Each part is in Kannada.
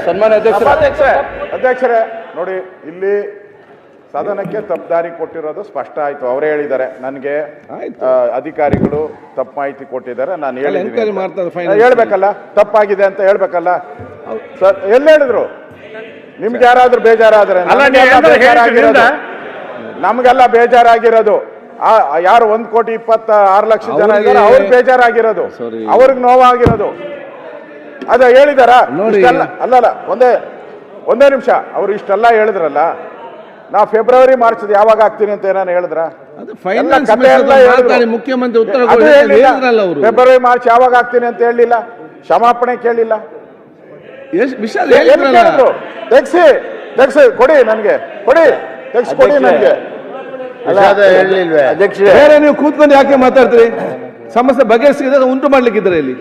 ಸನ್ಮಾನ್ಯ ಅಧ್ಯಕ್ಷರೇ ನೋಡಿ, ಇಲ್ಲಿ ಸದನಕ್ಕೆ ತಪ್ಪು ದಾರಿ ಕೊಟ್ಟಿರೋದು ಸ್ಪಷ್ಟ ಆಯ್ತು. ಅವರೇ ಹೇಳಿದ್ದಾರೆ, ನನಗೆ ಅಧಿಕಾರಿಗಳು ತಪ್ಪು ಮಾಹಿತಿ ಕೊಟ್ಟಿದ್ದಾರೆ, ನಾನು ಹೇಳ್ಬೇಕಲ್ಲ, ತಪ್ಪಾಗಿದೆ ಅಂತ ಹೇಳ್ಬೇಕಲ್ಲ. ಎಲ್ಲಿ ಹೇಳಿದ್ರು? ನಿಮ್ಗೆ ಯಾರಾದ್ರೂ ಬೇಜಾರಾದ್ರೆ? ನಮ್ಗೆಲ್ಲ ಬೇಜಾರಾಗಿರೋದು ಯಾರು 1,26,00,000 ಜನ ಇದ್ದಾರೆ, ಅವ್ರಿಗೆ ಬೇಜಾರಾಗಿರೋದು, ಅವ್ರಿಗೆ ನೋವಾಗಿರೋದು. ಅದ ಹೇಳಿದಾರ? ಅಲ್ಲಲ್ಲ, ಒಂದೇ ನಿಮಿಷ. ಅವ್ರು ಇಷ್ಟೆಲ್ಲ ಹೇಳಿದ್ರಲ್ಲ, ನಾವು ಫೆಬ್ರವರಿ ಮಾರ್ಚ್ ಯಾವಾಗ ಆಗ್ತೀನಿ ಅಂತ ಏನಾನು ಹೇಳಿದ್ರ? ಮುಖ್ಯಮಂತ್ರಿ ಉತ್ತರ ಫೆಬ್ರವರಿ ಮಾರ್ಚ್ ಯಾವಾಗ ಆಗ್ತೀನಿ ಅಂತ ಹೇಳಿಲ್ಲ, ಕ್ಷಮಾಪಣೆ ಕೇಳಿಲ್ಲ. ತೆಗ್ಸಿ ಕೊಡಿ ನನಗೆ, ತೆಗ್ಸಿ ಕೊಡಿ ನನಗೆ. ಬೇರೆ ನೀವು ಕೂತ್ಕೊಂಡು ಯಾಕೆ ಮಾತಾಡ್ತೀರಿ? ಸಮಸ್ಯೆ ಬಗೆಹರಿಸಿದಾಗ ಉಂಟು ಮಾಡ್ಲಿಕ್ಕಿದ್ರೆ ಇಲ್ಲಿ.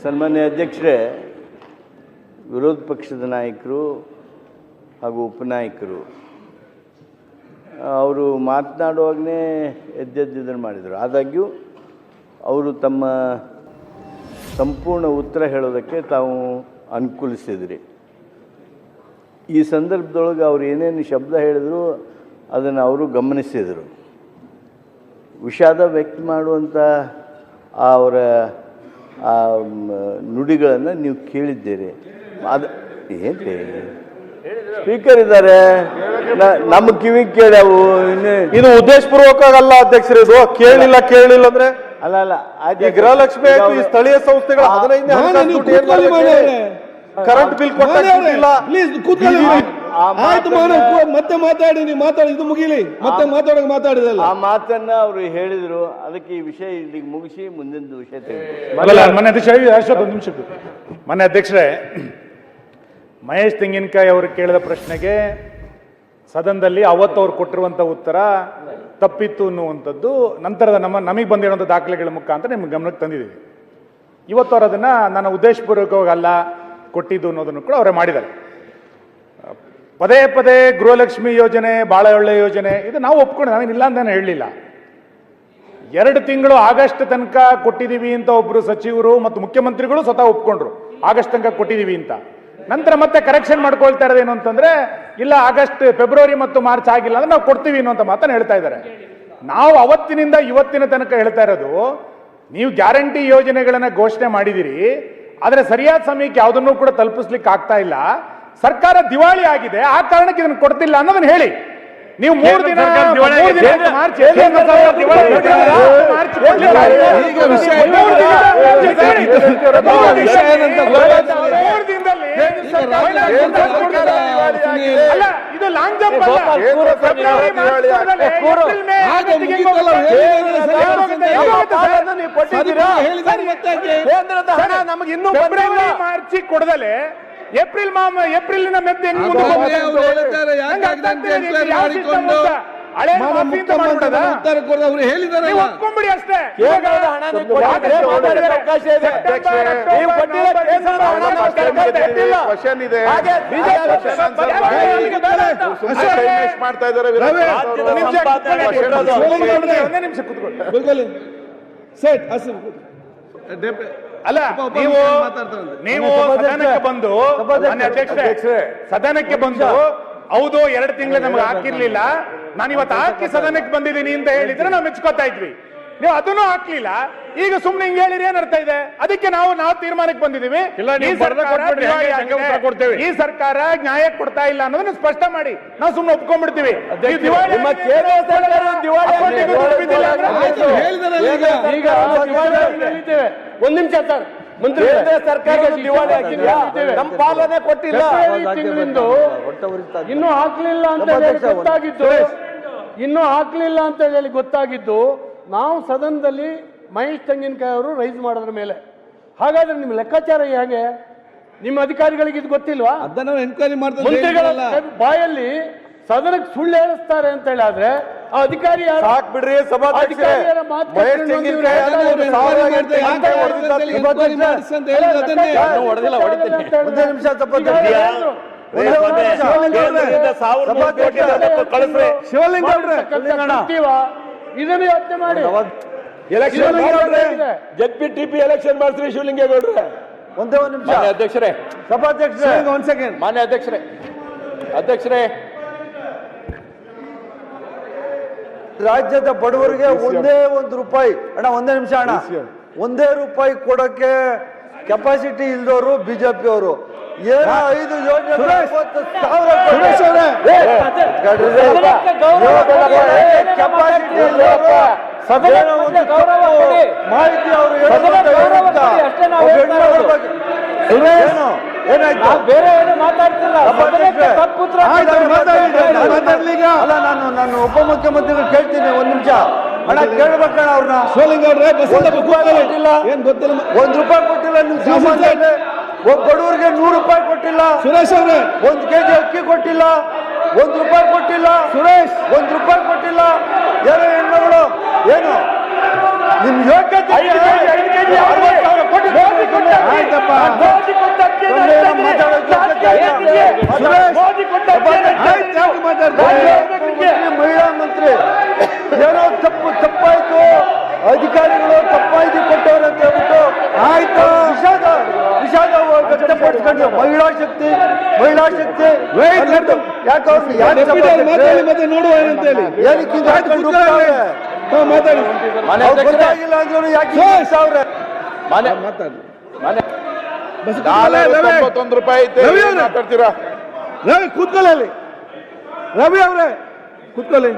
ಸನ್ಮಾನ್ಯ ಅಧ್ಯಕ್ಷರೇ, ವಿರೋಧ ಪಕ್ಷದ ನಾಯಕರು ಹಾಗೂ ಉಪನಾಯಕರು ಅವರು ಮಾತನಾಡುವಾಗಲೇ ಎದ್ದೆದ್ದನ್ನು ಮಾಡಿದರು. ಆದಾಗ್ಯೂ ಅವರು ತಮ್ಮ ಸಂಪೂರ್ಣ ಉತ್ತರ ಹೇಳೋದಕ್ಕೆ ತಾವು ಅನುಕೂಲಿಸಿದ್ರಿ. ಈ ಸಂದರ್ಭದೊಳಗೆ ಅವರು ಏನೇನು ಶಬ್ದ ಹೇಳಿದ್ರು ಅದನ್ನು ಅವರು ಗಮನಿಸಿದರು. ವಿಷಾದ ವ್ಯಕ್ತ ಮಾಡುವಂಥ ಅವರ ಆ ನುಡಿಗಳನ್ನು ನೀವು ಕೇಳಿದ್ದೀರಿ. ಅದು ಏನ್ರಿ, ಸ್ಪೀಕರ್ ಇದ್ದಾರೆ, ನಮ್ಮ ಕಿವಿಗೆ ಕೇಳ್ಯಾವು. ಇದು ಉದ್ದೇಶಪೂರ್ವಕ ಅಲ್ಲ ಅಧ್ಯಕ್ಷರು, ಇದು ಕೇಳಿಲ್ಲ ಅಂದ್ರೆ ಅಲ್ಲ ಗೃಹಲಕ್ಷ್ಮಿ ಆಯ್ತು, ಸ್ಥಳೀಯ ಸಂಸ್ಥೆಗಳ 15 ಕರೆಂಟ್ ಬಿಲ್ ಕೊಟ್ಟಿಲ್ಲ. ಮತ್ತೆ ಮಾತಾಡಿ, ನೀವು ಮಾತಾಡಿ, ಇದು ಮುಗಿಲಿ, ಮತ್ತೆ ಮಾತಾಡಿದಲ್ಲ. ಆ ಮಾತನ್ನ ಅವರು ಹೇಳಿದ್ರು. ಅದಕ್ಕೆ ಈ ವಿಷಯ ಇಲ್ಲಿಗೆ ಮುಗಿಸಿ ಮುಂದಿನ ವಿಷಯ ಮನೆ ಅಧ್ಯಕ್ಷರೇ, ಮಹೇಶ್ ತೆಂಗಿನಕಾಯಿ ಅವರು ಕೇಳಿದ ಪ್ರಶ್ನೆಗೆ ಸದನದಲ್ಲಿ ಅವತ್ತು ಅವ್ರು ಕೊಟ್ಟಿರುವಂಥ ಉತ್ತರ ತಪ್ಪಿತ್ತು ಅನ್ನುವಂಥದ್ದು ನಂತರದ ನಮಗೆ ಬಂದಿರುವಂಥ ದಾಖಲೆಗಳ ಮುಖಾಂತರ ನಿಮ್ಗೆ ಗಮನಕ್ಕೆ ತಂದಿದ್ದೀವಿ. ಇವತ್ತು ಅವ್ರು ಅದನ್ನು ನಾನು ಉದ್ದೇಶಪೂರ್ವಕವಾಗಿ ಅಲ್ಲ ಕೊಟ್ಟಿದ್ದು ಅನ್ನೋದನ್ನು ಕೂಡ ಅವರೇ ಮಾಡಿದ್ದಾರೆ. ಪದೇ ಪದೇ ಗೃಹಲಕ್ಷ್ಮಿ ಯೋಜನೆ ಭಾಳ ಒಳ್ಳೆಯ ಯೋಜನೆ, ಇದು ನಾವು ಒಪ್ಕೊಂಡು ನಾವೇನಿಲ್ಲ ಅಂತ ನಾನು ಹೇಳಲಿಲ್ಲ. 2 ತಿಂಗಳು ಆಗಸ್ಟ್ ತನಕ ಕೊಟ್ಟಿದ್ದೀವಿ ಅಂತ ಒಬ್ಬರು ಸಚಿವರು ಮತ್ತು ಮುಖ್ಯಮಂತ್ರಿಗಳು ಸ್ವತಃ ಒಪ್ಕೊಂಡ್ರು, ಆಗಸ್ಟ್ ತನಕ ಕೊಟ್ಟಿದ್ದೀವಿ ಅಂತ. ನಂತರ ಮತ್ತೆ ಕರೆಕ್ಷನ್ ಮಾಡ್ಕೊಳ್ತಾ ಇರೋದೇನು ಅಂತಂದ್ರೆ, ಇಲ್ಲ ಆಗಸ್ಟ್ ಫೆಬ್ರವರಿ ಮತ್ತು ಮಾರ್ಚ್ ಆಗಿಲ್ಲ ಅಂದ್ರೆ ನಾವು ಕೊಡ್ತೀವಿ ಅನ್ನೋಂಥ ಮಾತನ್ನು ಹೇಳ್ತಾ ಇದ್ದಾರೆ. ನಾವು ಅವತ್ತಿನಿಂದ ಇವತ್ತಿನ ತನಕ ಹೇಳ್ತಾ ಇರೋದು, ನೀವು ಗ್ಯಾರಂಟಿ ಯೋಜನೆಗಳನ್ನ ಘೋಷಣೆ ಮಾಡಿದಿರಿ, ಆದರೆ ಸರಿಯಾದ ಸಮಯಕ್ಕೆ ಯಾವುದನ್ನು ಕೂಡ ತಲುಪಿಸ್ಲಿಕ್ಕೆ ಆಗ್ತಾ ಇಲ್ಲ. ಸರ್ಕಾರ ದಿವಾಳಿ ಆಗಿದೆ, ಆ ಕಾರಣಕ್ಕೆ ಇದನ್ನು ಕೊಡ್ತಿಲ್ಲ ಅನ್ನೋದನ್ನ ಹೇಳಿ. ನೀವು 3 ದಿನ ಮಾರ್ಚ್ ಇದು ಲಾಂಗ್ ಜಂಪ್ ನಮಗೆ ಇನ್ನೂ ಮಾರ್ಚ್ ಕೊಡದಲೆ ಏಪ್ರಿಲ್ನ ಮೆದ್ದು ಒಪ್ಕೊಂಡ್ಬಿಡಿ ಅಷ್ಟೇ. ಮಾಡ್ತಾ ಇದ್ದಾರೆ. ಅಲ್ಲ, ನೀವು ಸದನಕ್ಕೆ ಬಂದು ಹೌದು 2 ತಿಂಗಳು ನಮ್ಗೆ ಹಾಕಿರ್ಲಿಲ್ಲ, ನಾನು ಇವತ್ತು ಹಾಕಿ ಸದನಕ್ಕೆ ಬಂದಿದ್ದೀನಿ ಅಂತ ಹೇಳಿದ್ರೆ ನಾವು ಮೆಚ್ಕೋತಾ ಇದ್ವಿ. ನೀವು ಅದನ್ನು ಹಾಕ್ಲಿಲ್ಲ, ಈಗ ಸುಮ್ನೆ ಹಿಂಗೆ ಹೇಳಿರಿ ಏನ್ ಅರ್ಥ ಇದೆ? ಅದಕ್ಕೆ ನಾವು ತೀರ್ಮಾನಕ್ಕೆ ಬಂದಿದ್ದೀವಿ, ಈ ಸರ್ಕಾರ ನ್ಯಾಯ ಕೊಡ್ತಾ ಇಲ್ಲ ಅನ್ನೋದನ್ನ ಸ್ಪಷ್ಟ ಮಾಡಿ ನಾವು ಸುಮ್ನೆ ಒಪ್ಕೊಂಡ್ಬಿಡ್ತೀವಿ. ಒಂದ್ ನಿಮಿಷ ಸರ್, ಮಂತ್ರಿ ಸರ್ಕಾರ ನಮ್ಮ ಪಾಲನೆ ಕೊಟ್ಟಿಲ್ಲ, ಇನ್ನೂ ಹಾಕ್ಲಿಲ್ಲ ಅಂತ ಹೇಳಿ ಗೊತ್ತಾಗಿದ್ದು ನಾವು ಸದನದಲ್ಲಿ ಮಹೇಶ್ ತೆಂಗಿನಕಾಯಿ ಅವರು ರೈಸ್ ಮಾಡೋದ್ರ ಮೇಲೆ. ಹಾಗಾದ್ರೆ ನಿಮ್ಮ ಲೆಕ್ಕಾಚಾರ ಹೇಗೆ? ನಿಮ್ಮ ಅಧಿಕಾರಿಗಳಿಗೆ ಇದು ಗೊತ್ತಿಲ್ವಾ? ಅದನ್ನ ಎನ್ಕ್ವೈರಿ ಮಾಡ್ತಾರೆ. ಮಂತ್ರಿಗಳ ಬಾಯಲ್ಲಿ ಸದನಕ್ಕೆ ಸುಳ್ಳು ಹೇಳಿಸ್ತಾರೆ ಅಂತ ಹೇಳಿದ್ರೆ ಆ ಅಧಿಕಾರಿ ಬಿಡ್ರಿ. ಇದನ್ನು ಯೋಚನೆ ಮಾಡಿ. ಎಲೆಕ್ಷನ್ ZPTP ಎಲೆಕ್ಷನ್ ಮಾಡ್ತೀರಿ ಶಿವಲಿಂಗೇಗೌಡ್ರೆ. ಒಂದೇ ಒಂದು ನಿಮಿಷ ಮಾನ್ಯ ಅಧ್ಯಕ್ಷರೇ, ಸಭಾಧ್ಯಕ್ಷರೇ, ಒಂದ್ ಸೆಕೆಂಡ್. ಮಾನ್ಯ ಅಧ್ಯಕ್ಷರೇ, ರಾಜ್ಯದ ಬಡವರಿಗೆ ಒಂದೇ ಒಂದು ರೂಪಾಯಿ ಅಣ್ಣ, ಒಂದೇ ನಿಮಿಷ ಅಣ್ಣ, ಒಂದೇ ರೂಪಾಯಿ ಕೊಡಕ್ಕೆ ಕೆಪಾಸಿಟಿ ಇಲ್ದವರು ಬಿಜೆಪಿ ಅವರು ಏನೋ 5 ಯೋಜನೆ ಕೆಪಾಸಿಟಿ ಇಲ್ದವರು ಮಾಹಿತಿ ಅವರು ಏನಾಯ್ತು? ಬೇರೆ ಏನು ಮಾತಾಡ್ತಿಲ್ಲ. ಅಲ್ಲ, ನಾನು ಉಪಮುಖ್ಯಮಂತ್ರಿಗಳು ಕೇಳ್ತೀನಿ, ಒಂದ್ ನಿಮಿಷ ಅಣ್ಣ, ಕೇಳ್ಬೇಕಣ್ಣ ಅವ್ರನ್ನ. ಏನ್ ಗೊತ್ತಿಲ್ಲ. 1 ರೂಪಾಯಿ ಕೊಟ್ಟಿಲ್ಲ ನೀವು ಸಾಮಾನ್ಯ ಬಡವರಿಗೆ 100 ರೂಪಾಯಿ ಕೊಟ್ಟಿಲ್ಲ. ಸುರೇಶ್ ಅವ್ರೆ 1 kg ಅಕ್ಕಿ ಕೊಟ್ಟಿಲ್ಲ. 1 ರೂಪಾಯಿ ಕೊಟ್ಟಿಲ್ಲ. ಸುರೇಶ್ 1 ರೂಪಾಯಿ ಕೊಟ್ಟಿಲ್ಲ. ಏನೋ ಹೆಣ್ಮಗಳು ಏನು ನಿಮ್ ಯೋಗ್ಯತೆ ಮಹಿಳಾ ಮಂತ್ರಿ ಏನೋ ತಪ್ಪಾಯ್ತು, ಅಧಿಕಾರಿಗಳು ತಪ್ಪಾಯ್ತು ಕೊಟ್ಟವ್ರು ಅಂತ ಹೇಳ್ಬಿಟ್ಟು ಆಯ್ತು ವಿಷಾದ ವ್ಯಕ್ತಪಡಿಸ್ಕೊಂಡು ಮಹಿಳಾ ಶಕ್ತಿ ಯಾಕೆ ಮತ್ತೆ ನೋಡುವ ಏನಂತೇಳಿ ಗೊತ್ತಾಗಿಲ್ಲ ಅಂದ್ರೂ ಯಾಕೆ ಅವ್ರೆ ₹91 ಐತೆ ಮಾತಾಡ್ತೀರಾ? ರವಿ ಕೂತ್ಕೊಳ್ಳಿ ಅಲ್ಲಿ. ರವಿ ಅವರೇ ಕೂತ್ಕೊಳ್ಳಿ.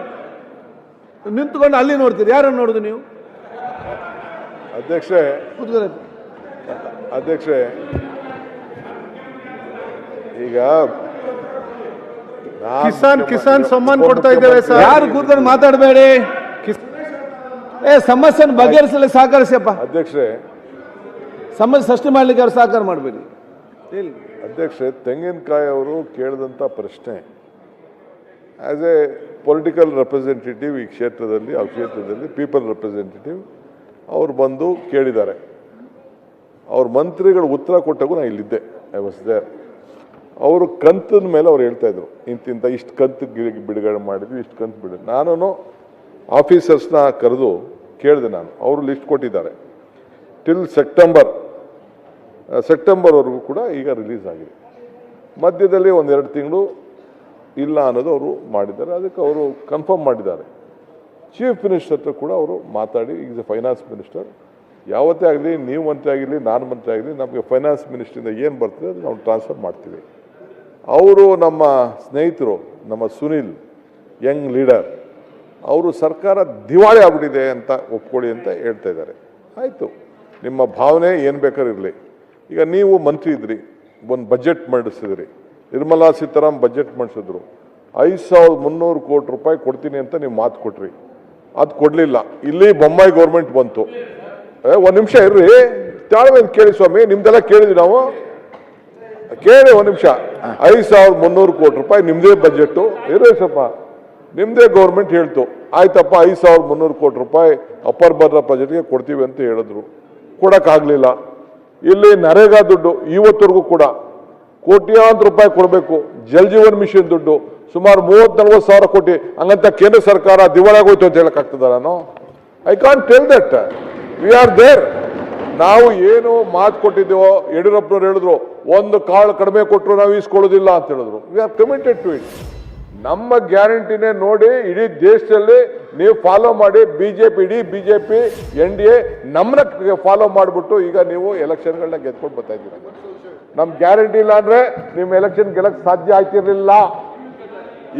ನಿಂತ್ಕೊಂಡು ಅಲ್ಲಿ ನೋಡ್ತೀರಿ, ಯಾರನ್ನು ನೋಡುದು ನೀವು? ಅಧ್ಯಕ್ಷೆ, ಈಗ ಕಿಸಾನ್ ಸಮ್ಮಾನ್ ಕೊಡ್ತಾ ಇದ್ದೇವೆ ಸರ್. ಯಾರು ಕೂತ್ಕೊಂಡು ಮಾತಾಡಬೇಡಿ. ಸಮಸ್ಯೆ ಬಗೆಹರಿಸಲು ಸಹಕರಿಸಪ್ಪ. ಅಧ್ಯಕ್ಷೆ, ಸಮಸ್ಯೆ ಸೃಷ್ಟಿ ಮಾಡ್ಲಿಕ್ಕೆ ಅವ್ರು ಸಹಕಾರ ಮಾಡಬೇಡಿ. ಅಧ್ಯಕ್ಷೆ, ತೆಂಗಿನಕಾಯಿ ಅವರು ಕೇಳಿದಂಥ ಪ್ರಶ್ನೆ ಆಸ್ ಎ ಪೊಲಿಟಿಕಲ್ ರೆಪ್ರೆಸೆಂಟೇಟಿವ್ ಈ ಕ್ಷೇತ್ರದಲ್ಲಿ, ಆ ಕ್ಷೇತ್ರದಲ್ಲಿ ಪೀಪಲ್ ರೆಪ್ರೆಸೆಂಟೇಟಿವ್ ಅವ್ರು ಬಂದು ಕೇಳಿದ್ದಾರೆ. ಅವ್ರ ಮಂತ್ರಿಗಳು ಉತ್ತರ ಕೊಟ್ಟಾಗೂ ನಾನು ಇಲ್ಲಿದ್ದೆ, ಐ ವಾಸ್ ದೇರ್. ಅವರು ಕಂತಿನ ಮೇಲೆ ಅವ್ರು ಹೇಳ್ತಾ ಇದ್ರು, ಇಂತಿಂತ ಇಷ್ಟು ಕಂತು ಬಿಡುಗಡೆ ಮಾಡಿದ್ವಿ, ಇಷ್ಟು ಕಂತು ಬಿಡುಗಡೆ. ನಾನು ಆಫೀಸರ್ಸ್ನ ಕರೆದು ಕೇಳಿದೆ, ನಾನು ಅವರು ಲಿಸ್ಟ್ ಕೊಟ್ಟಿದ್ದಾರೆ. ಟಿಲ್ ಸೆಪ್ಟೆಂಬರ್ವರೆಗೂ ಕೂಡ ಈಗ ರಿಲೀಸ್ ಆಗಿದೆ. ಮಧ್ಯದಲ್ಲಿ 1-2 ತಿಂಗಳು ಇಲ್ಲ ಅನ್ನೋದು ಅವರು ಮಾಡಿದ್ದಾರೆ. ಅದಕ್ಕೆ ಅವರು ಕನ್ಫರ್ಮ್ ಮಾಡಿದ್ದಾರೆ. ಚೀಫ್ ಮಿನಿಸ್ಟರ್ ಹತ್ರ ಕೂಡ ಅವರು ಮಾತಾಡಿ, ಈಸ್ ಎ ಫೈನಾನ್ಸ್ ಮಿನಿಸ್ಟರ್, ಯಾವತ್ತೇ ಆಗಲಿ ನೀವು ಮಂತ್ರಿ ಆಗಿರಲಿ ನಾನು ಮಂತ್ರಿ ಆಗಲಿ ನಮಗೆ ಫೈನಾನ್ಸ್ ಮಿನಿಸ್ಟ್ರಿಂದ ಏನು ಬರ್ತದೆ ಅದು ನಾವು ಟ್ರಾನ್ಸ್ಫರ್ ಮಾಡ್ತೀವಿ. ಅವರು ನಮ್ಮ ಸ್ನೇಹಿತರು, ನಮ್ಮ ಸುನಿಲ್ ಯಂಗ್ ಲೀಡರ್, ಅವರು ಸರ್ಕಾರ ದಿವಾಳಿ ಆಗ್ಬಿಟ್ಟಿದೆ ಅಂತ ಒಪ್ಕೊಳ್ಳಿ ಅಂತ ಹೇಳ್ತಾ ಇದ್ದಾರೆ. ಆಯಿತು, ನಿಮ್ಮ ಭಾವನೆ ಏನು ಬೇಕಾದ್ರೂ ಇರಲಿ. ಈಗ ನೀವು ಮಂತ್ರಿ ಇದ್ರಿ, ಒಂದು ಬಜೆಟ್ ಮಂಡಿಸಿದ್ರಿ, ನಿರ್ಮಲಾ ಸೀತಾರಾಮನ್ ಬಜೆಟ್ ಮಂಡಿಸಿದ್ರು, 5,300 ಕೋಟಿ ರೂಪಾಯಿ ಕೊಡ್ತೀನಿ ಅಂತ ನೀವು ಮಾತು ಕೊಟ್ರಿ, ಅದು ಕೊಡಲಿಲ್ಲ. ಇಲ್ಲಿ ಬೊಮ್ಮಾಯಿ ಗೌರ್ಮೆಂಟ್ ಬಂತು. ಒಂದು ನಿಮಿಷ ಇರ್ರಿ, ತಾಳ್ಮೆ ಕೇಳಿ ಸ್ವಾಮಿ, ನಿಮ್ದೆಲ್ಲ ಕೇಳಿದ್ವಿ ನಾವು, ಕೇಳಿ ಒಂದು ನಿಮಿಷ. 5,300 ಕೋಟಿ ರೂಪಾಯಿ ನಿಮ್ಮದೇ ಬಜೆಟ್ಟು ಇರೋ ಸ್ವಲ್ಪ, ನಿಮ್ಮದೇ ಗೌರ್ಮೆಂಟ್ ಹೇಳ್ತು, ಆಯ್ತಪ್ಪ 5,300 ಕೋಟಿ ರೂಪಾಯಿ ಅಪ್ಪರ್ ಬರ್ರ ಬಜೆಟ್ಗೆ ಕೊಡ್ತೀವಿ ಅಂತ ಹೇಳಿದ್ರು, ಕೊಡೋಕ್ಕಾಗಲಿಲ್ಲ. ಇಲ್ಲಿ ನರೇಗಾ ದುಡ್ಡು ಇವತ್ತರೆಗೂ ಕೂಡ ಕೋಟ್ಯಾಂತರ ರೂಪಾಯಿ ಕೊಡಬೇಕು. ಜಲ್ ಜೀವನ್ ಮಿಷನ್ ದುಡ್ಡು ಸುಮಾರು 30-40 ಸಾವಿರ ಕೋಟಿ, ಹಂಗಂತ ಕೇಂದ್ರ ಸರ್ಕಾರ ದಿವಾಳಿಯಾಗೋಯ್ತು ಅಂತ ಹೇಳಕ್ಕಾಗ್ತದ? ನಾನು I can't tell that. We are there. ನಾವು ಏನು ಮಾತು ಕೊಟ್ಟಿದ್ದೇವೋ, ಯಡಿಯೂರಪ್ಪನವ್ರು ಹೇಳಿದ್ರು, 1 ಕಾಳು ಕಡಿಮೆ ಕೊಟ್ಟರು ನಾವು ಈಸ್ಕೊಳ್ಳೋದಿಲ್ಲ ಅಂತ ಹೇಳಿದ್ರು. We are committed to it. ನಮ್ಮ ಗ್ಯಾರಂಟಿನೇ ನೋಡಿ ಇಡೀ ದೇಶದಲ್ಲಿ ನೀವು ಫಾಲೋ ಮಾಡಿ. ಇಡೀ ಬಿಜೆಪಿ NDA ನಮ್ಮನ್ನ ಫಾಲೋ ಮಾಡಿಬಿಟ್ಟು ಈಗ ನೀವು ಎಲೆಕ್ಷನ್ಗಳನ್ನ ಗೆದ್ಕೊಂಡು ಬರ್ತಾ ಇದ್ದೀರ. ನಮ್ಮ ಗ್ಯಾರಂಟಿ ಇಲ್ಲ ಅಂದ್ರೆ ನಿಮ್ಮ ಎಲೆಕ್ಷನ್ ಗೆಲ್ಲಕ್ಕೆ ಸಾಧ್ಯ ಆಯ್ತಿರ್ಲಿಲ್ಲ.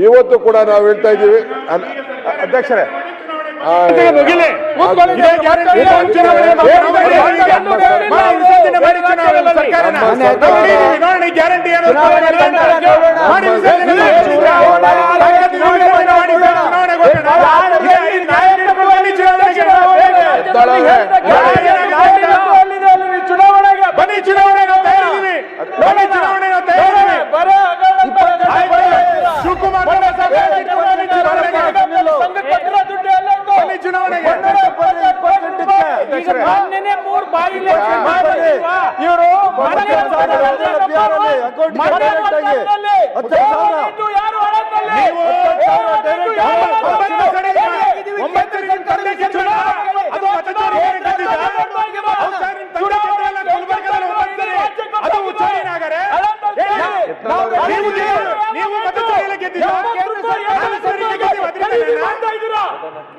ಇವತ್ತು ಕೂಡ ನಾವು ಹೇಳ್ತಾ ಇದ್ದೀವಿ. ಅಧ್ಯಕ್ಷರೇ,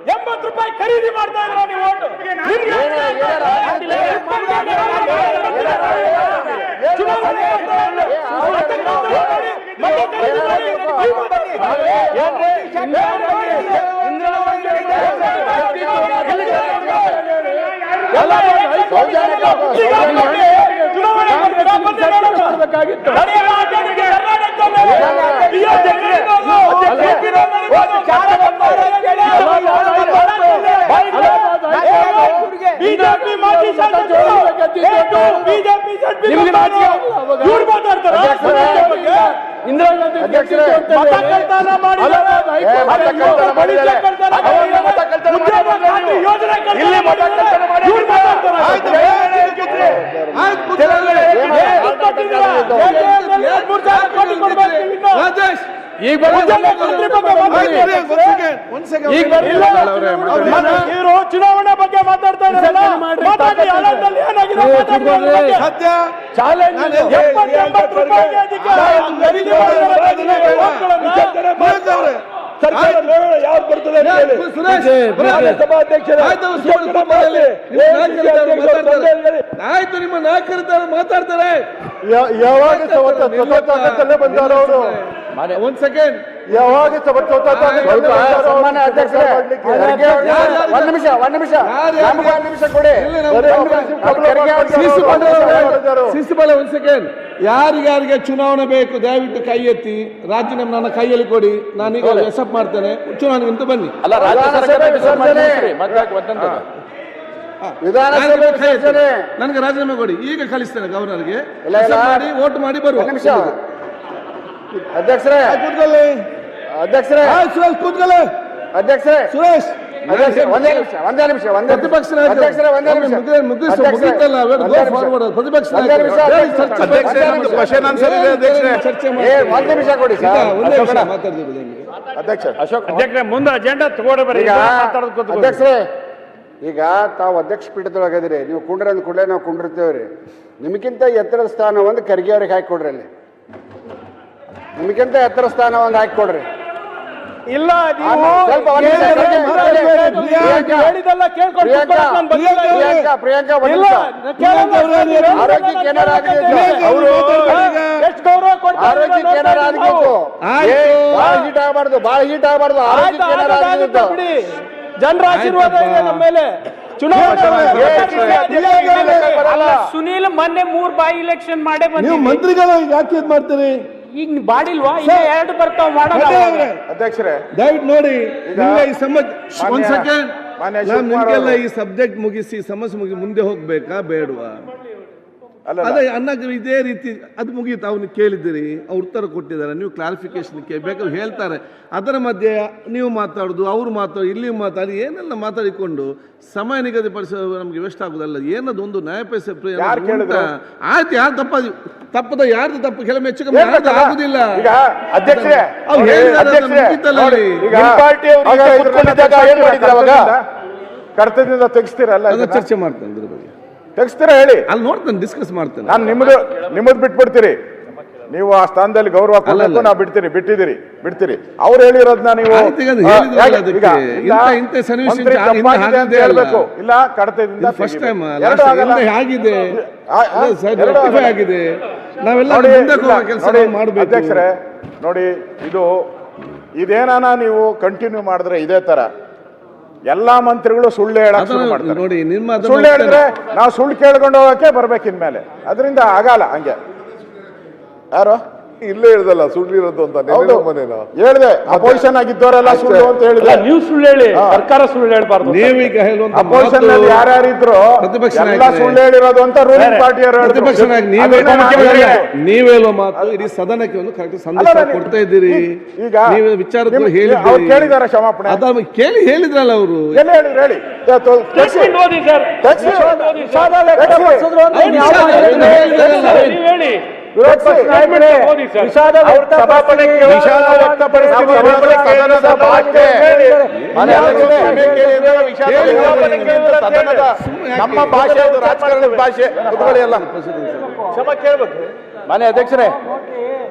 ₹80 ಖರೀದಿ ಮಾಡ್ತಾ ಇದ್ದೀರಾ ನೀವು ಬಿಜೆಪಿ ಮಾಜಿ ಶಾಸಕರು ಬಿಜೆಪಿ ಇಂದಿರಾ ರಾಜೇಶ್ ಚುನಾವಣೆ ಬಗ್ಗೆ ಮಾತಾಡ್ತಾ ಆಯ್ತು, ನಿಮ್ಮ ನಾಯಕರಿದ್ದಾರೆ ಮಾತಾಡ್ತಾರೆ. ಯಾವಾಗ ಬಂದಾರ ಅವರು ಒಂದ್ ಸೆಕೆಂಡ್ ಯಾವಾಗ ಸನ್ಮಾನ್ಯ ಅಧ್ಯಕ್ಷರೇ ಒಂದ್ ನಿಮಿಷ ಕೊಡಿ. ಶಿಸ್ತುಬಲ ಒಂದ್ ಸೆಕೆಂಡ್. ಯಾರಿಗಾರಿಗೆ ಚುನಾವಣೆ ಬೇಕು ದಯವಿಟ್ಟು ಕೈ ಎತ್ತಿ, ರಾಜೀನಾಮೆ ನನ್ನ ಕೈಯಲ್ಲಿ ಕೊಡಿ, ನಾನೀಗ ಎಸಪ್ ಮಾಡ್ತೇನೆ. ಚುನಾವಣೆ ಅಂತ ಬನ್ನಿ. ನನಗೆ ರಾಜೀನಾಮೆ ಕೊಡಿ, ಈಗ ಕಳಿಸ್ತೇನೆ ಗವರ್ನರ್ಗೆ. ಮಾಡಿ ವೋಟ್ ಮಾಡಿ ಬರುವ. ಅಧ್ಯಕ್ಷರೇ ಅಧ್ಯಕ್ಷರೇ ಸುರೇಶ್ ಕೂತ್ಕೊಳ್ಳಿ. ಅಧ್ಯಕ್ಷರೇ ಸುರೇಶ್ ಒಂದೇ ನಿಮಿಷ ಪ್ರತಿಪಕ್ಷ ಮುಗಿತಲ್ಲ, ಪ್ರತಿಪಕ್ಷ ಚರ್ಚೆ ಒಂದ್ ನಿಮಿಷ ಕೊಡಿ ಸರ್. ಮಾತಾಡ್ತಿರೋದು ಅಧ್ಯಕ್ಷರೇ ಮುಂದೆ ಅಜೆಂಡಾ ತಗೊಂಡ್ಬರ್ರಿ. ಅಧ್ಯಕ್ಷರೇ, ಈಗ ತಾವು ಅಧ್ಯಕ್ಷ ಪೀಠದೊಳಗದಿರಿ, ನೀವು ಕುಂಡ್ರ ಅಂದ ಕೂಡಲೇ ನಾವು ಕುಂಡಿರ್ತೇವ್ರಿ. ನಿಮಗಿಂತ ಎತ್ತರದ ಸ್ಥಾನ ಒಂದು ಖರ್ಗೆ ಅವ್ರಿಗೆ ಹಾಕಿಕೊಡ್ರಿ. ಅಲ್ಲಿ ನಿಮಗಿಂತ ಎತ್ತರ ಸ್ಥಾನ ಒಂದು ಹಾಕಿಕೊಡ್ರಿ. ಇಲ್ಲ ಪ್ರಿಯಾಂಕಾ ಆರೋಗ್ಯಕ್ಕೆ ಏನಾರ ಎಷ್ಟು ಗೌರವ ಆರೋಗ್ಯಕ್ಕೆ ಏನಾರ ಆಗಬೇಕು. ಭಾಳ ಹೀಟ್ ಆಗಬಾರ್ದು. ಆರೋಗ್ಯಕ್ಕೆ ಏನಾರ ಆಗಬೇಕು. ಜನರ ಆಶೀರ್ವಾದ ಇದೆ ನಮ್ಮ ಮೇಲೆ. ಸುನೀಲ್ ಮೊನ್ನೆ 3 ಬಾಯಿ ಇಲೆಕ್ಷನ್ ಮಾಡೇ ನೀವು ಮಂತ್ರಿಗಳು ಯಾಕೆ ಇದ್ ಮಾಡ್ತೀರಿ? ಈಗ ಬಾಡಿಲ್ವಾ? ಇನ್ನ 2 ಬರ್ತಾವ ಮಾಡೋಣ. ಅಧ್ಯಕ್ಷರೇ ದಯವಿಟ್ಟು ನೋಡಿ, ಈ ಒಂದ್ ಸೆಕೆಂಡ್, ನಿಮ್ಗೆಲ್ಲ ಈ ಸಬ್ಜೆಕ್ಟ್ ಮುಗಿಸಿ ಸಮಸ್ಯೆ ಮುಗಿಸಿ ಮುಂದೆ ಹೋಗ್ಬೇಕಾ ಬೇಡವಾ? ಅದೇ ಅನ್ನಕ್ಕೆ ಇದೇ ರೀತಿ ಅದು ಮುಗೀತು. ಅವನು ಕೇಳಿದ್ದೀರಿ, ಅವ್ರು ಉತ್ತರ ಕೊಟ್ಟಿದ್ದಾರೆ, ನೀವು ಕ್ಲಾರಿಫಿಕೇಶನ್ ಬೇಕಾದ್ರೆ ಹೇಳ್ತಾರೆ. ಅದರ ಮಧ್ಯೆ ನೀವು ಮಾತಾಡೋದು, ಅವ್ರು ಮಾತಾಡೋದು, ಇಲ್ಲಿ ಮಾತಾಡಿ ಏನೆಲ್ಲ ಮಾತಾಡಿಕೊಂಡು ಸಮಯ ನಿಗದಿಪಡಿಸೋದು ನಮ್ಗೆ ವೇಸ್ಟ್ ಆಗುದಲ್ಲ. ಏನದು ಒಂದು ನ್ಯಾಯಪೈಸೆ ಆಯ್ತು. ಯಾರು ತಪ್ಪದ ಯಾರ್ದು ತಪ್ಪು ಕೆಲವು ಹೆಚ್ಚು ಕಮ್ಮಿ ಆಗುದಿಲ್ಲ. ಕರ್ತವ್ಯದಿಂದ ತೆಗಿಸ್ತೀರಲ್ಲ, ಚರ್ಚೆ ಮಾಡ್ತೇನೆ ಇದ್ರ ಬಗ್ಗೆ. ತೆಗಿಸ್ತೀರಾ ಹೇಳಿ, ಅಲ್ಲಿ ನೋಡ್ತೇನೆ, ಡಿಸ್ಕಸ್ ಮಾಡ್ತೇನೆ. ನಾನು ನಿಮ್ಮದು ಬಿಟ್ಬಿಡ್ತೀರಿ. ನೀವು ಆ ಸ್ಥಾನದಲ್ಲಿ ಗೌರವ ಕೊಡಬೇಕು, ನಾವು ಬಿಡ್ತೀರಿ. ಅವ್ರು ಹೇಳಿರೋದನ್ನ ನೀವು ಹೇಳ್ಬೇಕು. ಇಲ್ಲ ಕಡತದಿಂದ ಫಸ್ಟ್ ಟೈಮ್ ಆಗಿದೆ, ಆಗಿದೆ. ನಾವೆಲ್ಲ ಕೆಲಸ ಮಾಡಬೇಕು. ಅಧ್ಯಕ್ಷರೇ ನೋಡಿ, ಇದೇನಾನ ನೀವು ಕಂಟಿನ್ಯೂ ಮಾಡಿದ್ರೆ ಇದೇ ತರ ಎಲ್ಲಾ ಮಂತ್ರಿಗಳು ಸುಳ್ಳು ಹೇಳಕ್ ಶುರು ಮಾಡ್ತಾರೆ. ನೋಡಿ, ಸುಳ್ಳು ಹೇಳಿದ್ರೆ ನಾವು ಸುಳ್ಳು ಕೇಳ್ಕೊಂಡು ಹೋಗಕ್ಕೆ ಬರ್ಬೇಕು ಇನ್ಮೇಲೆ. ಅದರಿಂದ ಆಗಲ್ಲ. ಹಂಗೆ ಯಾರು ಇಲ್ಲೇ ಹೇಳ್ದಲ್ಲ ಸುಳ್ಳಿರೋದು ಅಂತ. ಹೇಳಿದೆ ಅಪೋಸಿಷನ್ ಆಗಿದ್ದವರೆಲ್ಲ ಸುಳ್ಳು ಅಂತ ಹೇಳಿದ್ರೆ ನೀವು ಸುಳ್ಳು ಹೇಳಿ, ಸರ್ಕಾರ ಸುಳ್ಳು ಹೇಳ್ಬಾರ್ದು. ನೀವೀಗ ಅಪೋಸಿಷನ್ ನಲ್ಲಿ ಯಾರ್ಯಾರಿದ್ರು ಎಲ್ಲ ಸುಳ್ಳು ಹೇಳಿರೋದು ಅಂತ ರೂಲಿಂಗ್ ಪಾರ್ಟಿಯವರು ನೀವೇಳುವ ಮಾತು ಇಡೀ ಸದನಕ್ಕೆ ಒಂದು ಕರೆಕ್ಟ್ ಸಂದೇಶ ಕೊಡ್ತಾ ಇದ್ದೀರಿ. ಈಗ ನೀವು ವಿಚಾರಗಳು ಕೇಳಿದಾರೆ ಕ್ಷಮಾಪಣೆ ಅದ ಕೇಳಿ ಹೇಳಿದ್ರಲ್ಲ ಅವರು. ಎಲ್ಲಿ ಹೇಳಿದ್ರು ಹೇಳಿ. ಹೇಳಿ ವಿರೋಧ ಪಕ್ಷ ನಾಯಕರೇ, ವಿಷಾದ ವಿಷಾದ ವ್ಯಕ್ತಪಡಿಸ್ತೀವಿ ಅನ್ನೋದು ಸದನದ ಭಾಷೆ. ಮಾನ್ಯ ಅಧ್ಯಕ್ಷರೇ, ಸದನದ ನಮ್ಮ ಭಾಷೆ, ಅದು ರಾಜಕಾರಣದ ಭಾಷೆ. ಕುತ್ಕೊಳ್ಳಿ ಎಲ್ಲ. ಕ್ಷಮೆ ಕೇಳ್ಬೇಕು. ಮಾನ್ಯ ಅಧ್ಯಕ್ಷರೇ,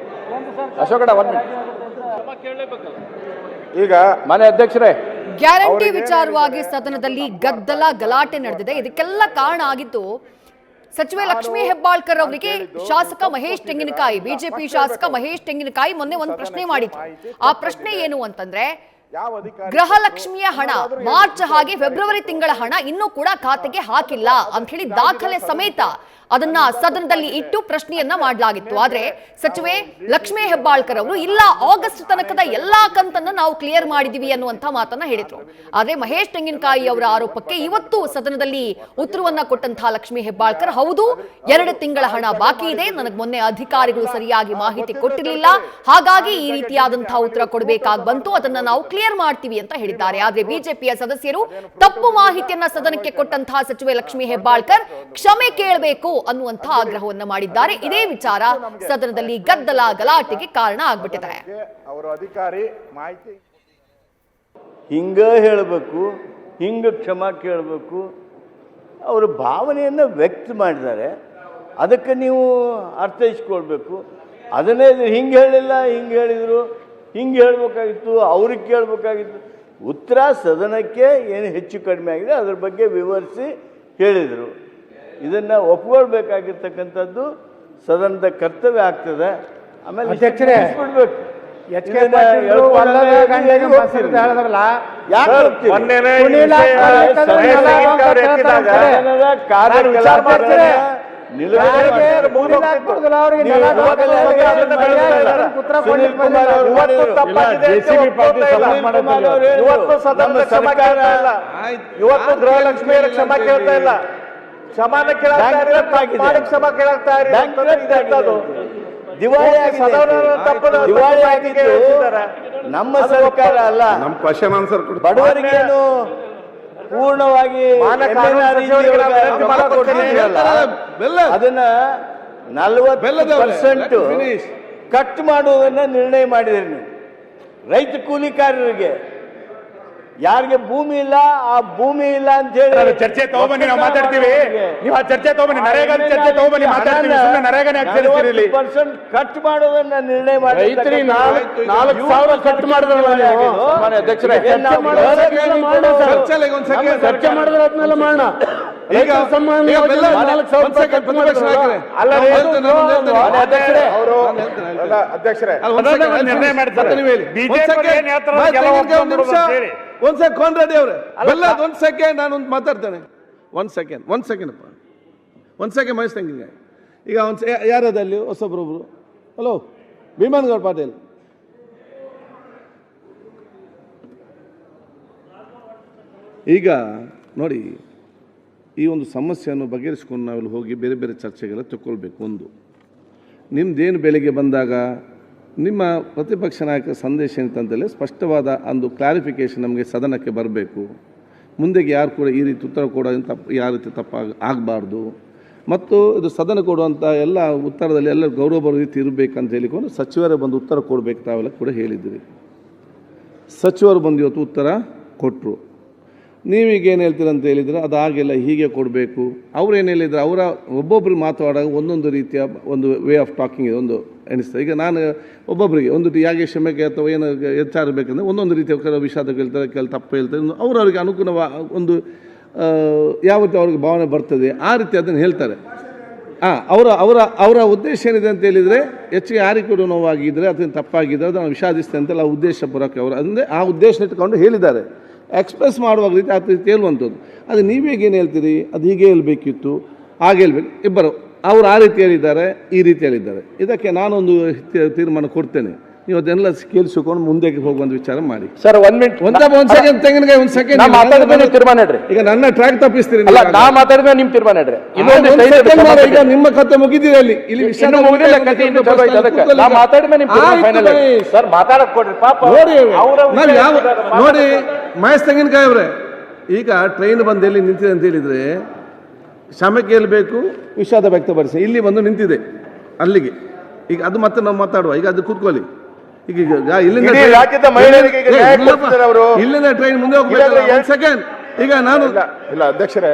ಅಶೋಕಣ್ಣ 1 ಮಿನಿಟ್. ಈಗ ಮಾನ್ಯ ಅಧ್ಯಕ್ಷರೇ, ಗ್ಯಾರಂಟಿ ವಿಚಾರವಾಗಿ ಸದನದಲ್ಲಿ ಗದ್ದಲ ಗಲಾಟೆ ನಡೆದಿದೆ. ಇದಕ್ಕೆಲ್ಲ ಕಾರಣ ಆಗಿದ್ದು ಸಚಿವೆ ಲಕ್ಷ್ಮೀ ಹೆಬ್ಬಾಳ್ಕರ್ ಅವರಿಗೆ ಶಾಸಕ ಮಹೇಶ್ ತೆಂಗಿನಕಾಯಿ, ಬಿಜೆಪಿ ಶಾಸಕ ಮಹೇಶ್ ತೆಂಗಿನಕಾಯಿ ಮೊನ್ನೆ ಒಂದು ಪ್ರಶ್ನೆ ಮಾಡಿದ್ರು. ಆ ಪ್ರಶ್ನೆ ಏನು ಅಂತಂದ್ರೆ, ಗೃಹಲಕ್ಷ್ಮಿಯ ಹಣ ಮಾರ್ಚ್ ಹಾಗೆ ಫೆಬ್ರವರಿ ತಿಂಗಳ ಹಣ ಇನ್ನೂ ಕೂಡ ಖಾತೆಗೆ ಹಾಕಿಲ್ಲ ಅಂತ ಹೇಳಿ ದಾಖಲೆ ಸಮೇತ ಅದನ್ನ ಸದನದಲ್ಲಿ ಇಟ್ಟು ಪ್ರಶ್ನೆಯನ್ನ ಮಾಡಲಾಗಿತ್ತು. ಆದ್ರೆ ಸಚಿವೆ ಲಕ್ಷ್ಮೀ ಹೆಬ್ಬಾಳ್ಕರ್ ಅವರು ಇಲ್ಲ, ಆಗಸ್ಟ್ ತನಕದ ಎಲ್ಲಾ ಕಂತನ್ನ ನಾವು ಕ್ಲಿಯರ್ ಮಾಡಿದೀವಿ ಅನ್ನುವಂತ ಮಾತನ್ನ ಹೇಳಿದ್ರು. ಆದ್ರೆ ಮಹೇಶ್ ತೆಂಗಿನಕಾಯಿ ಅವರ ಆರೋಪಕ್ಕೆ ಇವತ್ತು ಸದನದಲ್ಲಿ ಉತ್ತರವನ್ನ ಕೊಟ್ಟಂತಹ ಲಕ್ಷ್ಮೀ ಹೆಬ್ಬಾಳ್ಕರ್, ಹೌದು 2 ತಿಂಗಳ ಹಣ ಬಾಕಿ ಇದೆ, ನನಗೆ ಮೊನ್ನೆ ಅಧಿಕಾರಿಗಳು ಸರಿಯಾಗಿ ಮಾಹಿತಿ ಕೊಟ್ಟಿರಲಿಲ್ಲ, ಹಾಗಾಗಿ ಈ ರೀತಿಯಾದಂತಹ ಉತ್ತರ ಕೊಡಬೇಕಾಗಿ ಬಂತು, ಅದನ್ನ ನಾವು ಕ್ಲಿಯರ್ ಮಾಡ್ತೀವಿ ಅಂತ ಹೇಳಿದ್ದಾರೆ. ಆದ್ರೆ ಬಿಜೆಪಿಯ ಸದಸ್ಯರು ತಪ್ಪು ಮಾಹಿತಿಯನ್ನ ಸದನಕ್ಕೆ ಕೊಟ್ಟಂತಹ ಸಚಿವೆ ಲಕ್ಷ್ಮೀ ಹೆಬ್ಬಾಳ್ಕರ್ ಕ್ಷಮೆ ಕೇಳಬೇಕು ಅನ್ನುವಂತಹ ಆಗ್ರಹವನ್ನ ಮಾಡಿದ್ದಾರೆ. ಇದೇ ವಿಚಾರ ಸದನದಲ್ಲಿ ಗದ್ದಲ ಗಲಾಟೆಗೆ ಕಾರಣ ಆಗ್ಬಿಟ್ಟಿದೆ. ಅವರು ಅಧಿಕಾರಿ ಮಾಹಿತಿ ಹಿಂಗ ಹೇಳಬೇಕು, ಹಿಂಗ ಕ್ಷಮಾ ಕೇಳಬೇಕು, ಅವರ ಭಾವನೆಯನ್ನು ವ್ಯಕ್ತ ಮಾಡಿದ್ದಾರೆ, ಅದಕ್ಕೆ ನೀವು ಅರ್ಥೈಸ್ಕೊಳ್ಬೇಕು. ಅದನ್ನೇ ಹಿಂಗೆ ಹೇಳಿಲ್ಲ, ಹಿಂಗೆ ಹೇಳಿದರು, ಹಿಂಗೆ ಹೇಳ್ಬೇಕಾಗಿತ್ತು, ಅವ್ರಿಗೆ ಕೇಳಬೇಕಾಗಿತ್ತು. ಉತ್ತರ ಸದನಕ್ಕೆ ಏನು ಹೆಚ್ಚು ಕಡಿಮೆ ಆಗಿದೆ ಅದ್ರ ಬಗ್ಗೆ ವಿವರಿಸಿ ಹೇಳಿದರು. ಇದನ್ನು ಒಪ್ಕೊಳ್ಬೇಕಾಗಿರ್ತಕ್ಕಂಥದ್ದು ಸದನದ ಕರ್ತವ್ಯ ಆಗ್ತದೆ. ಆಮೇಲೆ ಅಧ್ಯಕ್ಷರೇ, ಬಿಡ್ಬೇಕು. ಇವತ್ತು ಗೃಹಲಕ್ಷ್ಮಿಯರ ಕ್ಷಮಾ ಕೇಳ್ತಾ ಇಲ್ಲ, ಕ್ಷಮಾನ ಕ್ಷಮಾ ಕೇಳ್ತಾ ದಿವಾಳಿ ಆಗಿದ್ದು ನಮ್ಮ ಸರ್ಕಾರ ಅಲ್ಲ. ನಮ್ಮ ಕ್ವಶನ್ ಆನ್ಸರ್ ಬಡವರಿಗೇನು ಪೂರ್ಣವಾಗಿ ಅದನ್ನ 40% ಕಟ್ ಮಾಡುವುದನ್ನ ನಿರ್ಣಯ ಮಾಡಿದ್ರಿ ನೀವು. ರೈತ ಕೂಲಿಕಾರರಿಗೆ ಯಾರಿಗೆ ಭೂಮಿ ಇಲ್ಲ, ಆ ಭೂಮಿ ಇಲ್ಲ ಅಂತ ಹೇಳಿ ಚರ್ಚೆ ತಗೊಬನ್ನಿ, ನಾವು ಮಾತಾಡ್ತೀವಿ. ನೀವು ಆ ಚರ್ಚೆ ತಗೊಬನ್ನಿ, ನರೇಗಾ ಚರ್ಚೆ ತಗೊಬನ್ನಿ, ಮಾತಾಡ್ತೀವಿ. ನರೇಗಾನೇ 40% ಕಟ್ ಮಾಡೋದನ್ನ ನಿರ್ಣಯ ಮಾಡಿ ರೈತರಿ 4,000 ಕಟ್ ಮಾಡಿದ್ರೆ ಚರ್ಚೆ ಮಾಡಿದ್ರೆ ಅದನ್ನೆಲ್ಲ ಮಾಡೋಣ. ಈಗ ಅಧ್ಯಕ್ಷರೇ, ನಿರ್ಣಯ ಮಾಡ್ತಾರೆ. ಕೋನ್ ರೆಡ್ಡಿ ಅವರೇ, ಒಂದ್ ಸೆಕೆಂಡ್ ನಾನು ಮಾತಾಡ್ತೇನೆ. ಒಂದ್ ಸೆಕೆಂಡ್ ಮಹೇಶ್ ತೆಂಗಿನಕಾಯಿ. ಈಗ ಯಾರದಲ್ಲಿ ಹೊಸೊಬ್ರು, ಹಲೋ ಭೀಮನ್ಗೌಡ ಪಾಟೀಲ್. ಈಗ ನೋಡಿ, ಈ ಒಂದು ಸಮಸ್ಯೆಯನ್ನು ಬಗೆಹರಿಸ್ಕೊಂಡು ನಾವಿಲ್ಲಿ ಹೋಗಿ ಬೇರೆ ಬೇರೆ ಚರ್ಚೆಗಳ ತಗೊಳ್ಬೇಕು. ಒಂದು, ನಿಮ್ದೇನು ಬೆಳಿಗ್ಗೆ ಬಂದಾಗ ನಿಮ್ಮ ಪ್ರತಿಪಕ್ಷ ನಾಯಕರ ಸಂದೇಶ ಏನಂತಂತೇಳಿ ಸ್ಪಷ್ಟವಾದ ಒಂದು ಕ್ಲಾರಿಫಿಕೇಷನ್ ನಮಗೆ ಸದನಕ್ಕೆ ಬರಬೇಕು. ಮುಂದೆಗೆ ಯಾರು ಕೂಡ ಈ ರೀತಿ ಉತ್ತರ ಕೊಡೋದು ಯಾವ ರೀತಿ ಆಗಬಾರ್ದು, ಮತ್ತು ಇದು ಸದನ ಕೊಡುವಂಥ ಎಲ್ಲ ಉತ್ತರದಲ್ಲಿ ಎಲ್ಲ ಗೌರವ ಬರೋ ರೀತಿ ಇರಬೇಕಂತ ಹೇಳಿಕೊಂಡು ಸಚಿವರೇ ಬಂದು ಉತ್ತರ ಕೊಡಬೇಕು ತಾವೆಲ್ಲ ಕೂಡ ಹೇಳಿದ್ದೀರಿ. ಸಚಿವರು ಬಂದು ಇವತ್ತು ಉತ್ತರ ಕೊಟ್ಟರು. ನೀವೀಗ ಏನು ಹೇಳ್ತೀರ ಅಂತ ಹೇಳಿದರೆ ಅದಾಗಿಲ್ಲ, ಹೀಗೆ ಕೊಡಬೇಕು. ಅವ್ರೇನು ಹೇಳಿದ್ರು, ಅವರ ಒಬ್ಬೊಬ್ಬರಿಗೆ ಮಾತಾಡೋದು ಒಂದೊಂದು ರೀತಿಯ ಒಂದು ವೇ ಆಫ್ ಟಾಕಿಂಗ್ ಇದೆ, ಒಂದು ಎನಿಸ್ತದೆ. ಈಗ ನಾನು ಒಬ್ಬೊಬ್ಬರಿಗೆ ಒಂದು ಯಾಕೆ ಕ್ಷಮೆಗೆ ಅಥವಾ ಏನು ಎಚ್ಚಾರ ಬೇಕಂದರೆ ಒಂದೊಂದು ರೀತಿಯ ಕೆಲವು ವಿಷಾದ ಕೇಳ್ತಾರೆ, ಕೆಲವು ತಪ್ಪು ಹೇಳ್ತಾರೆ, ಅವರವರಿಗೆ ಅನುಗುಣವಾಗಿ ಒಂದು ಯಾವ ರೀತಿ ಅವ್ರಿಗೆ ಭಾವನೆ ಬರ್ತದೆ ಆ ರೀತಿ ಅದನ್ನು ಹೇಳ್ತಾರೆ. ಅವರ ಉದ್ದೇಶ ಏನಿದೆ ಅಂತ ಹೇಳಿದರೆ, ಹೆಚ್ಚಿಗೆ ಯಾರಿಗೆ ಕೂಡ ನೋವಾಗಿದ್ದರೆ ಅದನ್ನು ತಪ್ಪಾಗಿದ್ದರೆ ಅದನ್ನು ವಿಷಾದಿಸ್ತೇನೆ ಅಂತೆಲ್ಲ ಉದ್ದೇಶಪೂರ್ವಕ ಅವರು ಅಂದರೆ ಆ ಉದ್ದೇಶ ಇಟ್ಕೊಂಡು ಹೇಳಿದ್ದಾರೆ. ಎಕ್ಸ್ಪ್ರೆಸ್ ಮಾಡುವಾಗ ರೀತಿ ಆ ರೀತಿ ಹೇಳುವಂಥದ್ದು. ಅದು ನೀವೇಗೇನು ಹೇಳ್ತೀರಿ, ಅದು ಹೀಗೆ ಹೇಳ್ಬೇಕಿತ್ತು, ಹಾಗೆ ಹೇಳ್ಬೇಕು. ಇಬ್ಬರು ಅವರು ಆ ರೀತಿ ಹೇಳಿದ್ದಾರೆ, ಈ ರೀತಿ ಹೇಳಿದ್ದಾರೆ. ಇದಕ್ಕೆ ನಾನೊಂದು ತೀರ್ಮಾನ ಕೊಡ್ತೇನೆ, ನೀವು ಅದನ್ನೆಲ್ಲ ಕೇಳಿಸಿಕೊಂಡು ಮುಂದೆ ಹೋಗುವಂತ ವಿಚಾರ ಮಾಡಿ. ಸರ್ 1 ಮಿನಿಟ್, ಒಂದ್ ಸೆಕೆಂಡ್ ತೆಂಗಿನಕಾಯಿ, ಒಂದು ಸೆಕೆಂಡ್ ತೀರ್ಮಾನ ಇಡ್ರಿ. ಈಗ ನನ್ನ ಟ್ರ್ಯಾಕ್ ತಪ್ಪಿಸ್ತೀರಿ, ನಾ ಮಾತಾಡಿದ್ರೆ ನಿಮ್ ತೀರ್ಮಾನ ಇಡ್ರಿ. ಈಗ ನಿಮ್ಮ ಕತೆ ಮುಗಿದಿದೆ ಅಲ್ಲಿ, ಇಲ್ಲಿ ಸರ್ ಮಾತಾಡಕ್ ಕೊಡ್ರಿ ಪಾಪ. ನೋಡಿ ಮಹೇಶ್ ತೆಂಗಿನಕಾಯಿ ಅವರೇ, ಈಗ ಟ್ರೈನ್ ಬಂದು ಎಲ್ಲಿ ನಿಂತಿದೆ ಅಂತ ಹೇಳಿದ್ರೆ ಕ್ಷಮೆ ಕೇಳಬೇಕು, ವಿಷಾದ ವ್ಯಕ್ತಪಡಿಸಿ ಇಲ್ಲಿ ಬಂದು ನಿಂತಿದೆ. ಅಲ್ಲಿಗೆ ಈಗ ಅದು ಮತ್ತೆ ನಾವು ಮಾತಾಡುವ, ಈಗ ಅದು ಕೂತ್ಕೊಳ್ಳಿ. ಈಗ ಇಲ್ಲಿಂದ ಇಡೀ ರಾಜ್ಯದ ಮಹಿಳೆಯರಿಗೆ ಈಗ ನ್ಯಾಯ ಕೊಡ್ತಿದ್ದಾರೆ ಅವರು. ಇಲ್ಲಿಂದ ಟ್ರೈನ್ ಮುಂದೆ ಹೋಗ್ಬೇಕು. ಒಂದು ಸೆಕೆಂಡ್, ಈಗ ನಾನು ಇಲ್ಲ ಅಧ್ಯಕ್ಷರೇ,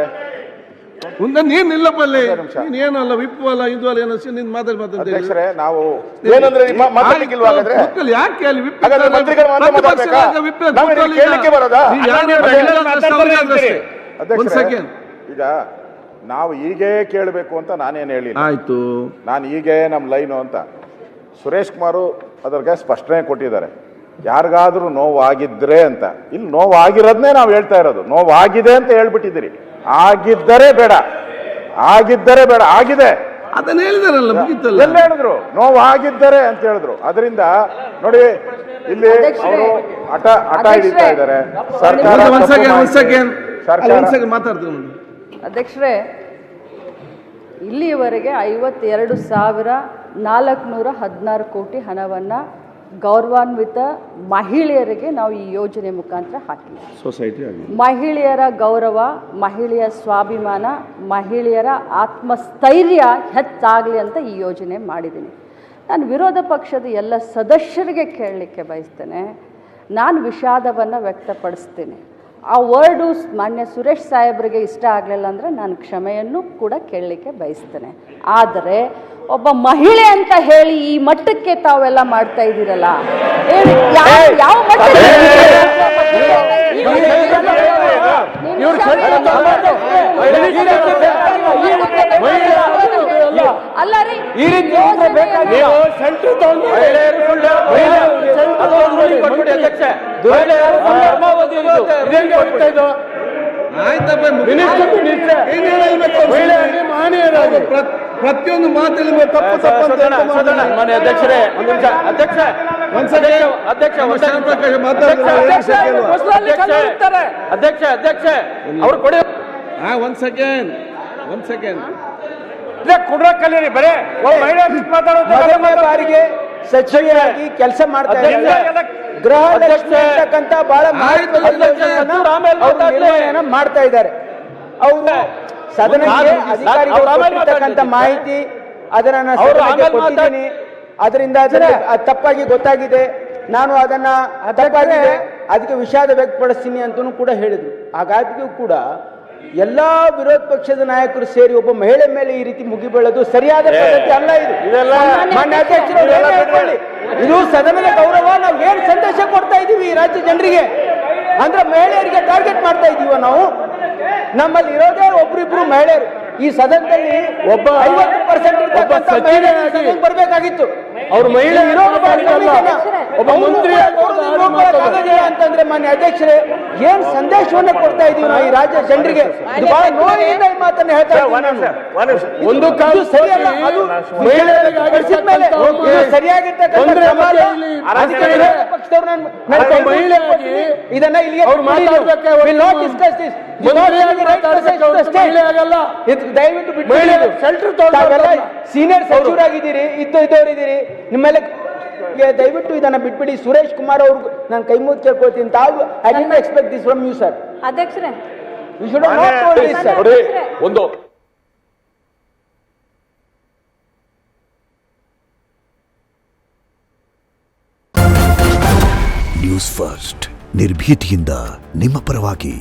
ನೀನ್ ನಿಲ್ಲಪ್ಪಲ್ಲಿ, ನೀನ್ ಏನಲ್ಲ ವಿಪ್ಪು ಅಲ್ಲ ಇದು ಅಲ್ಲ ಏನೋ ನೀನ್ ಮಾತಾಡಿ ಅಧ್ಯಕ್ಷರೇ, ನಾವು ಏನಂದ್ರೆ ಮಾತಾಡ್ಲಿಕ್ಕಿಲ್ವಾ ಹಾಗಾದ್ರೆ? ಯಾಕೆ ಅಲ್ಲಿ ವಿಪ್ ಹಾಗಾದ್ರೆ ಮಂತ್ರಿಗಳು ಮಾತ್ರ ಮಾತಾಡ್ಬೇಕಾ? ನಾವು ಇದನ್ನ ಕೇಳಲಿಕ್ಕೆ ಬರೋದಾ? ಒಂದು ಸೆಕೆಂಡ್, ಈಗ ನಾವು ಹೀಗೆ ಕೇಳಬೇಕು ಅಂತ ನಾನೇನು ಹೇಳಿಲ್ಲ. ಆಯ್ತು, ನಾನು ಹೀಗೆ ನಮ್ಮ ಲೈನು ಅಂತ. ಸುರೇಶ್ ಕುಮಾರ್ ಅದ್ರಿಗೆ ಸ್ಪಷ್ಟನೆ ಕೊಟ್ಟಿದ್ದಾರೆ, ಯಾರಿಗಾದ್ರೂ ನೋವಾಗಿದ್ರೆ ಅಂತ. ಇಲ್ಲಿ ನೋವಾಗಿರೋದನ್ನೇ ನಾವು ಹೇಳ್ತಾ ಇರೋದು. ನೋವಾಗಿದೆ ಅಂತ ಹೇಳ್ಬಿಟ್ಟಿದ್ದೀರಿ. ಆಗಿದ್ದರೆ ಬೇಡ, ಆಗಿದ್ದರೆ ಬೇಡ, ಆಗಿದೆ ಅದನ್ನ ಹೇಳಿದಾರಲ್ಲ, ಮುಗಿತಲ್ಲ. ಎಲ್ಲ ಹೇಳಿದ್ರು ನೋವಾಗಿದ್ದರೆ ಅಂತ ಹೇಳಿದ್ರು. ಅದರಿಂದ ನೋಡಿ ಇಲ್ಲಿ ಅವರು ಹಠ ಹಿಡಿತಾ ಇದ್ದಾರೆ. ಮಾತಾಡ್ತೀನಿ ಅಧ್ಯಕ್ಷರೇ, ಇಲ್ಲಿಯವರೆಗೆ 52,416 ಕೋಟಿ ಹಣವನ್ನು ಗೌರವಾನ್ವಿತ ಮಹಿಳೆಯರಿಗೆ ನಾವು ಈ ಯೋಜನೆ ಮುಖಾಂತರ ಹಾಕಿದ್ದೀವಿ. ಸೊಸೈಟಿ ಮಹಿಳೆಯರ ಗೌರವ, ಮಹಿಳೆಯ ಸ್ವಾಭಿಮಾನ, ಮಹಿಳೆಯರ ಆತ್ಮಸ್ಥೈರ್ಯ ಹೆಚ್ಚಾಗಲಿ ಅಂತ ಈ ಯೋಜನೆ ಮಾಡಿದ್ದೀನಿ. ನಾನು ವಿರೋಧ ಪಕ್ಷದ ಎಲ್ಲ ಸದಸ್ಯರಿಗೆ ಕೇಳಲಿಕ್ಕೆ ಬಯಸ್ತೇನೆ, ನಾನು ವಿಷಾದವನ್ನು ವ್ಯಕ್ತಪಡಿಸ್ತೇನೆ. ಆ ವರ್ಡು ಮಾನ್ಯ ಸುರೇಶ್ ಸಾಹೇಬರಿಗೆ ಇಷ್ಟ ಆಗಲಿಲ್ಲ ಅಂದರೆ ನಾನು ಕ್ಷಮೆಯನ್ನು ಕೂಡ ಕೇಳಲಿಕ್ಕೆ ಬಯಸ್ತೇನೆ. ಆದರೆ ಒಬ್ಬ ಮಹಿಳೆ ಅಂತ ಹೇಳಿ ಈ ಮಟ್ಟಕ್ಕೆ ತಾವೆಲ್ಲ ಮಾಡ್ತಾ ಇದ್ದೀರಲ್ಲ, ಯಾವ ಮಟ್ಟಕ್ಕೆ ಅಲ್ಲ ರೀ, ಪ್ರತಿಯೊಂದು ಮಾತಲ್ಲಿ ತಪ್ಪು ಅಧ್ಯಕ್ಷರೇ, ಅಧ್ಯಕ್ಷ ಅವ್ರು ಕೊಡಿ. ಒಂದ್ ಸೆಕೆಂಡ್ ಕುಡ್ರ ಕಲೀರಿ, ಬರೇ ಮಹಿಳೆ ಬಾರಿಗೆ ಸಚಿವರಾಗಿ ಕೆಲಸ ಮಾಡ್ತಾ ಇದ್ದಾರೆ. ಗೃಹ ಲಕ್ಷ್ಮಿ ಅಂತಕ್ಕಂಥ ಬಹಳ ಮಾಡ್ತಾ ಇದ್ದಾರೆ. ಅವರು ಸದನಕ್ಕೆ ಅಧಿಕಾರಿಗಳು ಕೊಟ್ಟಿರ್ತಕ್ಕಂಥ ಮಾಹಿತಿ ಅದನ್ನ ಕೊಟ್ಟಿದ್ದೀನಿ. ಅದರಿಂದ ತಪ್ಪಾಗಿ ಗೊತ್ತಾಗಿದೆ, ನಾನು ಅದನ್ನ ತಪ್ಪಾಗಿದೆ ಅದಕ್ಕೆ ವಿಷಾದ ವ್ಯಕ್ತಪಡಿಸ್ತೀನಿ ಅಂತಲೂ ಕೂಡ ಹೇಳಿದ್ರು. ಹಾಗಾಗಿಯೂ ಕೂಡ ಎಲ್ಲಾ ವಿರೋಧ ಪಕ್ಷದ ನಾಯಕರು ಸೇರಿ ಒಬ್ಬ ಮಹಿಳೆ ಮೇಲೆ ಈ ರೀತಿ ಮುಗಿಬೀಳೋದು ಸರಿಯಾದ ಪದ್ಧತಿ ಅಲ್ಲ. ಇದು ಮಾನ್ಯ ಅಧ್ಯಕ್ಷರು ಹೇಳ್ಕೊಳ್ಳಿ, ಇದು ಸದನದ ಗೌರವ. ನಾವು ಏನು ಸಂದೇಶ ಕೊಡ್ತಾ ಇದ್ದೀವಿ ಈ ರಾಜ್ಯ ಜನರಿಗೆ ಅಂದ್ರೆ ಮಹಿಳೆಯರಿಗೆ ಟಾರ್ಗೆಟ್ ಮಾಡ್ತಾ ಇದೀವ ನಾವು? ನಮ್ಮಲ್ಲಿ ಇರೋದೇ ಒಬ್ರಿಬ್ರು ಮಹಿಳೆಯರು. ಈ ಸದನದಲ್ಲಿ ಒಬ್ಬ 50% ಬರ್ಬೇಕಾಗಿತ್ತು. ಅವ್ರು ಮಹಿಳೆ ಒಬ್ಬ ಮಂತ್ರಿ ಅಂತಂದ್ರೆ ಮಾನ್ಯ ಅಧ್ಯಕ್ಷರೇ, ಏನ್ ಸಂದೇಶವನ್ನ ಕೊಡ್ತಾ ಇದೀವಿ ನಾವು ಈ ರಾಜ್ಯ ಜನರಿಗೆ? ಇದು ಬಹಳ ನೋವಿನಿಂದ ಈ ಮಾತನ್ನ ಹೇಳ್ತಾ ಇದ್ದೀನಿ. ಒಂದು ಕಾಲು ಸರಿಯಲ್ಲ, ಅದು ಸರಿಯಾಗಿರ್ತಕ್ಕಂಥ ಇದನ್ನ ಇಲ್ಲಿಗೆ ದಯವಿಟ್ಟು ಬಿಟ್ಟು ಸೀನಿಯರ್ ಸಚಿವರಾಗಿದ್ದೀರಿ, ಇದ್ದವರಿದ್ದೀರಿ, ನಿಮ್ಮೆಲ್ಲ ದಯವಿಟ್ಟು ಇದನ್ನ ಬಿಟ್ಬಿಡಿ. ಸುರೇಶ್ ಕುಮಾರ್ ಅವ್ರಿಗೆ ನಾನು ಕೈ ಮುಗಿದು ಕೇಳ್ಕೊಳ್ತೀನಿ, ತಾವು I did expect this from you sir. ಅಧ್ಯಕ್ಷರೇ, you should not told this sir. ಒಂದು ನ್ಯೂಸ್ ಫಸ್ಟ್ ನಿರ್ಭೀತಿಯಿಂದ ನಿಮ್ಮ ಪರವಾಗಿ.